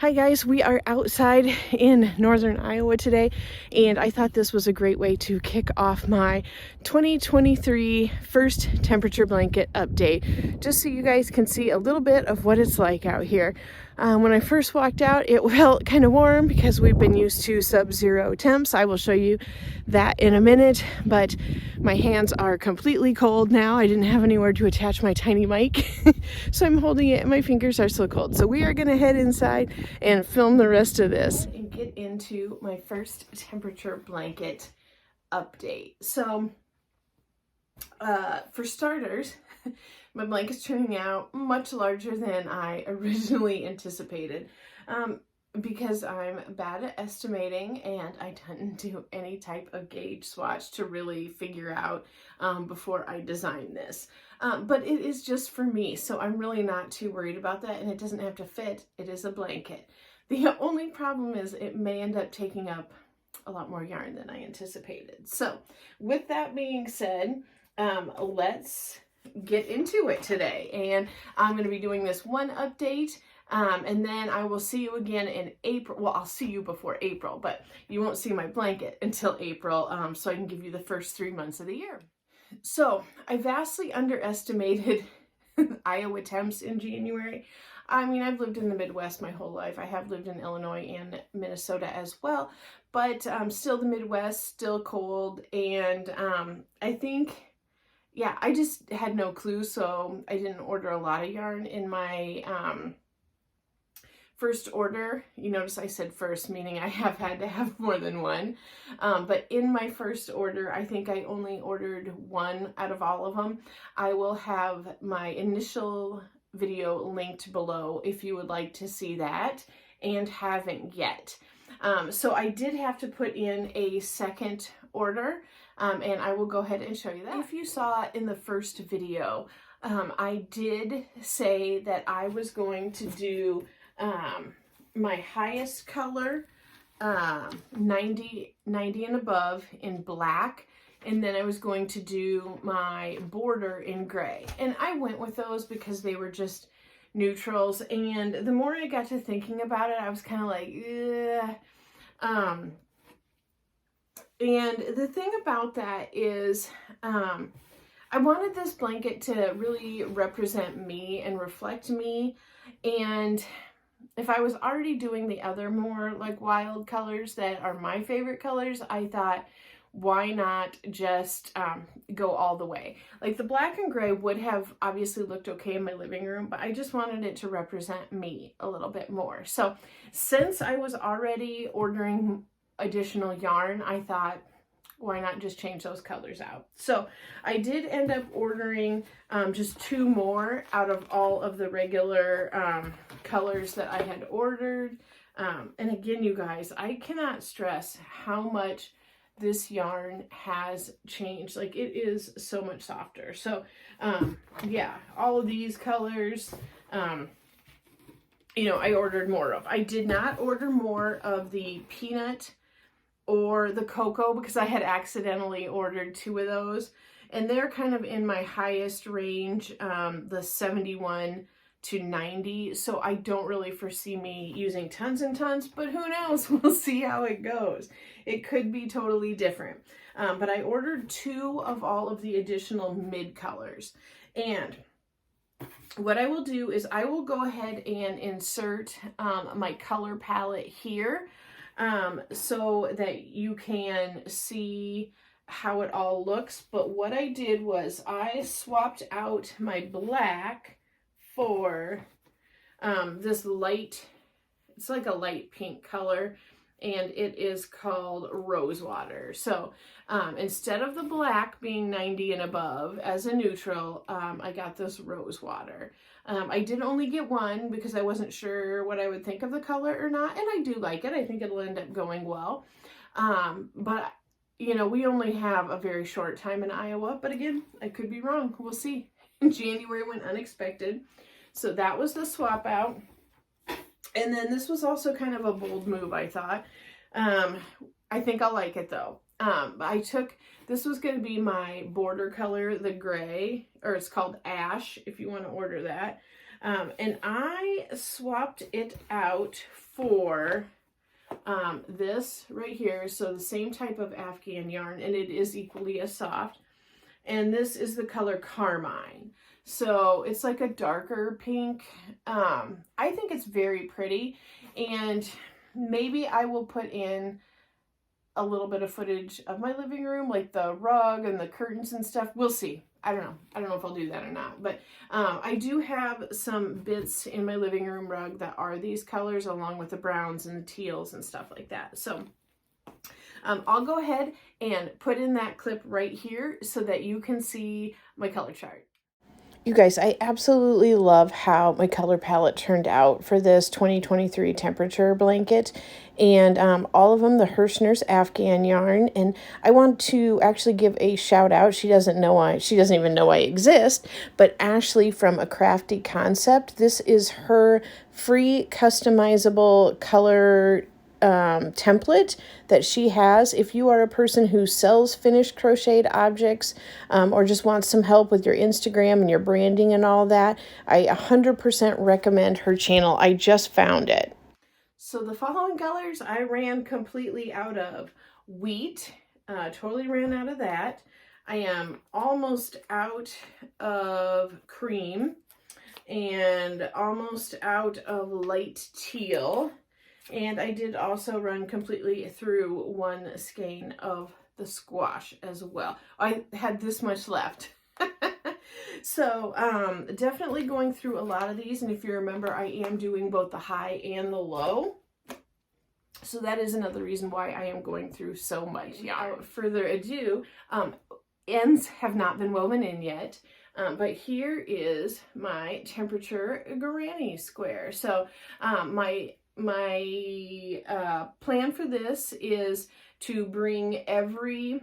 Hi guys, we are outside in northern Iowa today, and I thought this was a great way to kick off my 2023 first temperature blanket update, just so you guys can see a little bit of what it's like out here. When I first walked out, it felt kind of warm because we've been used to sub-zero temps. I will show you that in a minute, but my hands are completely cold now. I didn't have anywhere to attach my tiny mic, so I'm holding it and my fingers are so cold. So we are gonna head inside and film the rest of this and get into my first temperature blanket update. So for starters, my blanket's turning out much larger than I originally anticipated, because I'm bad at estimating and I didn't do any type of gauge swatch to really figure out before I designed this. But it is just for me, so I'm really not too worried about that, and it doesn't have to fit. It is a blanket. The only problem is it may end up taking up a lot more yarn than I anticipated. So with that being said, let's get into it today, and I'm going to be doing this one update, and then I will see you again in April. Well, I'll see you before April, but you won't see my blanket until April, so I can give you the first 3 months of the year. So I vastly underestimated Iowa temps in January. I mean, I've lived in the Midwest my whole life. I have lived in Illinois and Minnesota as well, but still the Midwest, still cold, and I think, yeah, I just had no clue, so I didn't order a lot of yarn in my first order. You notice I said first, meaning I have had to have more than one. But in my first order, I think I only ordered one out of all of them. I will have my initial video linked below if you would like to see that and haven't yet. So I did have to put in a second order, and I will go ahead and show you that. If you saw in the first video, I did say that I was going to do my highest color, 90 and above in black, and then I was going to do my border in gray. And I went with those because they were just neutrals, and the more I got to thinking about it, I was kind of like, and the thing about that is, I wanted this blanket to really represent me and reflect me, and if I was already doing the other more like wild colors that are my favorite colors, I thought, why not just go all the way? Like the black and gray would have obviously looked okay in my living room, but I just wanted it to represent me a little bit more. So since I was already ordering additional yarn, I thought, why not just change those colors out? So I did end up ordering just 2 more out of all of the regular colors that I had ordered. And again, you guys, I cannot stress how much this yarn has changed. Like, it is so much softer. So yeah, all of these colors, you know, I ordered more of. I did not order more of the peanut or the cocoa because I had accidentally ordered 2 of those, and they're kind of in my highest range, the 71 to 90, so I don't really foresee me using tons and tons, but who knows? We'll see how it goes. It could be totally different, but I ordered 2 of all of the additional mid colors, and what I will do is I will go ahead and insert my color palette here, so that you can see how it all looks. But what I did was I swapped out my black for this light, it's like a light pink color, and it is called Rosewater. So instead of the black being 90 and above as a neutral, I got this Rosewater. I did only get one because I wasn't sure what I would think of the color or not, and I do like it. I think it'll end up going well. But you know, we only have a very short time in Iowa, but again, I could be wrong. We'll see. January went unexpected. So that was the swap out. And then this was also kind of a bold move, I thought. I think I'll like it though. This was going to be my border color, the gray, or it's called Ash if you want to order that. And I swapped it out for this right here. So the same type of Afghan yarn, and it is equally as soft. And this is the color Carmine. So it's like a darker pink. I think it's very pretty, and maybe I will put in a little bit of footage of my living room, like the rug and the curtains and stuff. We'll see. I don't know. I don't know if I'll do that or not. But I do have some bits in my living room rug that are these colors, along with the browns and the teals and stuff like that. So I'll go ahead and put in that clip right here so that you can see my color chart. You guys, I absolutely love how my color palette turned out for this 2023 temperature blanket, and all of them, the Herschner's Afghan yarn. And I want to actually give a shout out. She doesn't even know I exist, but Ashley from A Crafty Concept. This is her free customizable color template that she has. If you are a person who sells finished crocheted objects or just wants some help with your Instagram and your branding and all that, I 100% recommend her channel. I just found it. So the following colors I ran completely out of. Wheat, totally ran out of that. I am almost out of cream and almost out of light teal. And I did also run completely through one skein of the squash as well. I had this much left. So definitely going through a lot of these. And if you remember, I am doing both the high and the low. So that is another reason why I am going through so much. Without further ado, ends have not been woven in yet. But here is my temperature granny square. So my plan for this is to bring every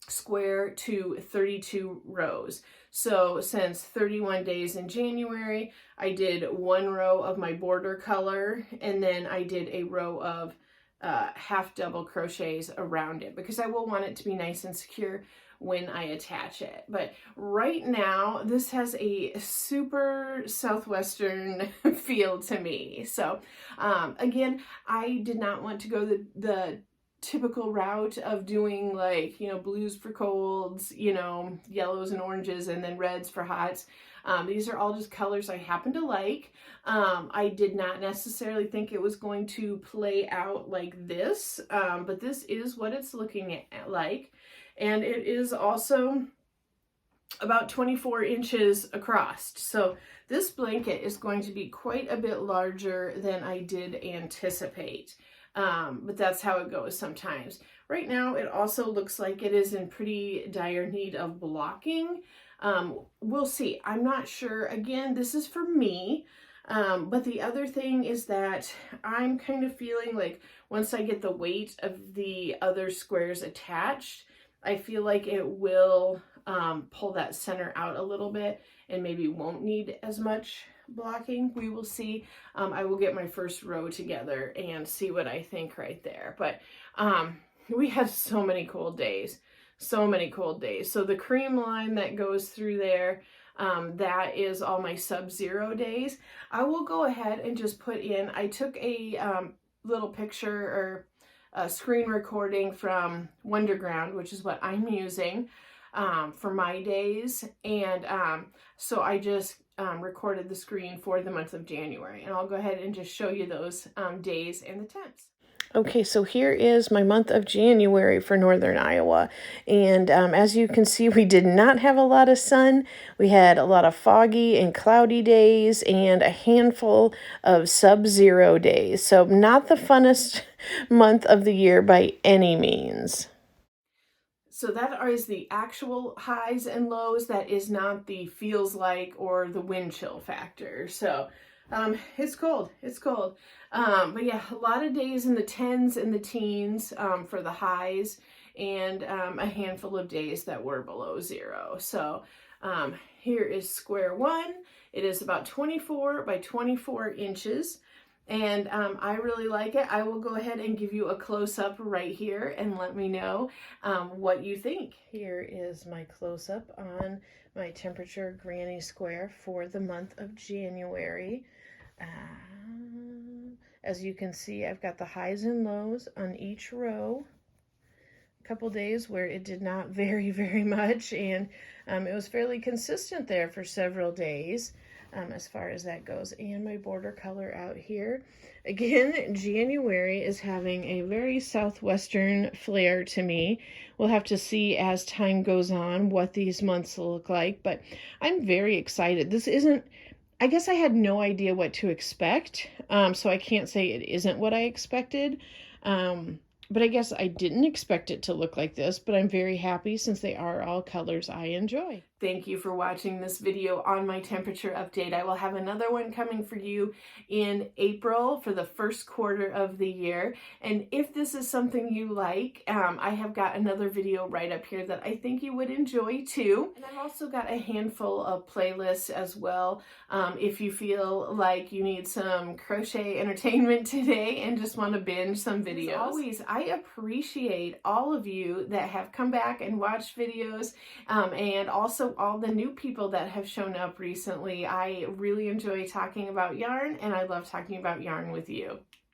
square to 32 rows. So since 31 days in January, I did one row of my border color, and then I did a row of half double crochets around it, because I will want it to be nice and secure when I attach it. But right now, this has a super southwestern feel to me. So again, I did not want to go the typical route of doing, like, you know, blues for colds, you know, yellows and oranges, and then reds for hots. These are all just colors I happen to like. I did not necessarily think it was going to play out like this, but this is what it's looking at like. And it is also about 24 inches across. So this blanket is going to be quite a bit larger than I did anticipate. But that's how it goes sometimes. Right now, it also looks like it is in pretty dire need of blocking. We'll see. I'm not sure. Again, this is for me. But the other thing is that I'm kind of feeling like once I get the weight of the other squares attached, I feel like it will pull that center out a little bit and maybe won't need as much blocking. We will see. I will get my first row together and see what I think right there. But we have so many cold days. So many cold days. So the cream line that goes through there, that is all my sub-zero days. I will go ahead and just put in, I took a little picture or a screen recording from Wonderground, which is what I'm using for my days. And so I just recorded the screen for the month of January. And I'll go ahead and just show you those days and the temps. Okay, so here is my month of January for Northern Iowa. And as you can see, we did not have a lot of sun. We had a lot of foggy and cloudy days and a handful of sub-zero days. So not the funnest month of the year by any means. So that is the actual highs and lows. That is not the feels like or the wind chill factor. So it's cold. It's cold. But yeah, a lot of days in the 10s and the teens for the highs, and a handful of days that were below zero. So here is square one. It is about 24 by 24 inches. And I really like it. I will go ahead and give you a close-up right here and let me know what you think. Here is my close-up on my temperature granny square for the month of January. As you can see, I've got the highs and lows on each row. A couple days where it did not vary very much, and it was fairly consistent there for several days. As far as that goes, and my border color out here. Again, January is having a very southwestern flair to me. We'll have to see as time goes on what these months look like, but I'm very excited. This isn't, I guess I had no idea what to expect, so I can't say it isn't what I expected. But I guess I didn't expect it to look like this, but I'm very happy since they are all colors I enjoy. Thank you for watching this video on my temperature update. I will have another one coming for you in April for the first quarter of the year. And if this is something you like, I have got another video right up here that I think you would enjoy too. And I've also got a handful of playlists as well. If you feel like you need some crochet entertainment today and just want to binge some videos. As always, I appreciate all of you that have come back and watched videos, and also all the new people that have shown up recently. I really enjoy talking about yarn, and I love talking about yarn with you.